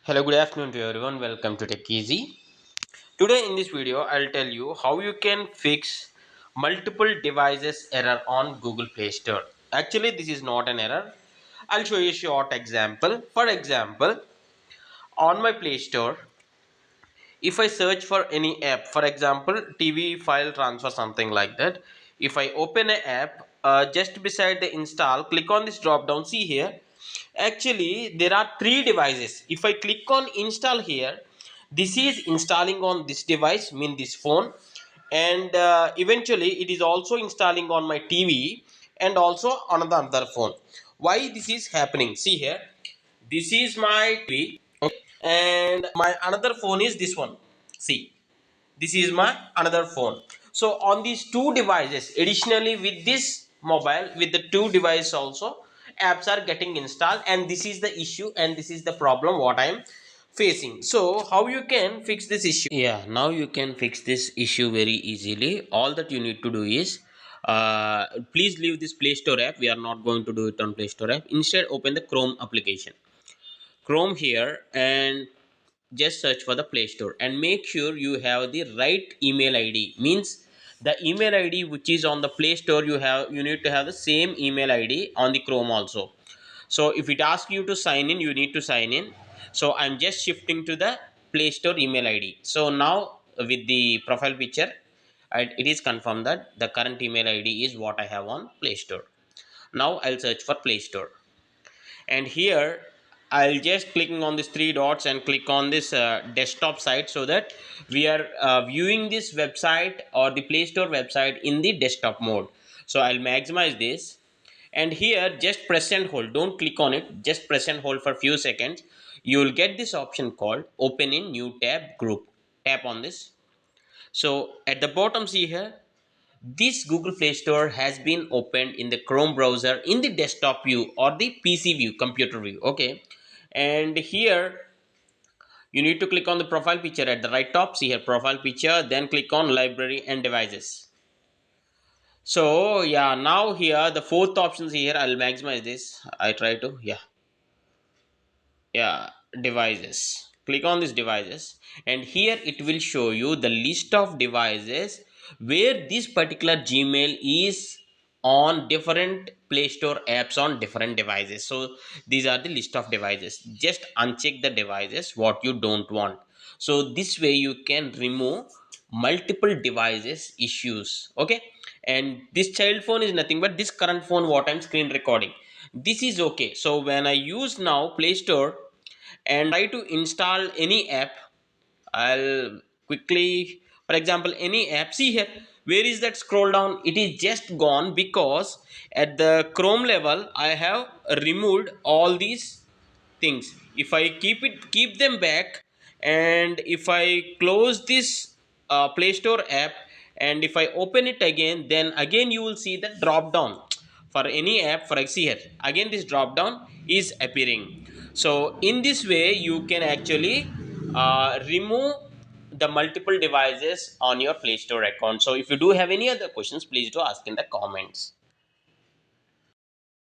Hello, good afternoon to everyone. Welcome to Tech Easy. Today in this video, I'll tell you how you can fix multiple devices error on Google Play Store. Actually, this is not an error. I'll show you a short example. For example, on my Play Store, if I search for any app, for example TV file transfer, something like that, if I open an app, just beside the install, click on this drop down. See here, actually there are three devices. If I click on install here, this is installing on this device, mean this phone, and eventually it is also installing on my TV and also on another phone. Why this is happening? See here, this is my TV, okay, and my another phone is this one. See, this is my another phone. So on these two devices, additionally with this mobile, with the two devices also, apps are getting installed, and this is the issue and this is the problem what I am facing. So how you can fix this issue? Yeah, now you can fix this issue very easily. All that you need to do is please leave this Play Store app. We are not going to do it on Play Store app. Instead, open the Chrome application, Chrome here, and just search for the Play Store and make sure you have the right email ID. Means the email ID which is on the Play Store, you need to have the same email ID on the Chrome also. So if it asks you to sign in, you need to sign in. So I'm just shifting to the Play Store email ID. So now with the profile picture, it is confirmed that the current email ID is what I have on Play Store. Now I'll search for Play Store, and here I'll just clicking on these three dots and click on this desktop site, so that we are viewing this website or the Play Store website in the desktop mode. So I'll maximize this, and here just press and hold, don't click on it, just press and hold for few seconds. You will get this option called open in new tab group. Tap on this. So at the bottom, see here, this Google Play Store has been opened in the Chrome browser in the desktop view or the PC view, computer view. Okay, and here you need to click on the profile picture at the right top. See here, profile picture, then click on library and devices. So yeah, now here the fourth options here, I'll maximize this. I try to, yeah, devices. Click on these devices, and here it will show you the list of devices where this particular Gmail is on different Play Store apps on different devices. So these are the list of devices. Just uncheck the devices what you don't want. So this way you can remove multiple devices issues. Okay, and this child phone is nothing but this current phone what I'm screen recording. This is okay. So when I use now Play Store and try to install any app, I'll quickly, for example, any app. See here, where is that scroll down? It is just gone because at the Chrome level I have removed all these things. If I keep them back, and if I close this Play Store app, and if I open it again, then again you will see the drop down for any app. For see here, again this drop down is appearing. So in this way you can actually remove the multiple devices on your Play Store account. So if you do have any other questions, please do ask in the comments.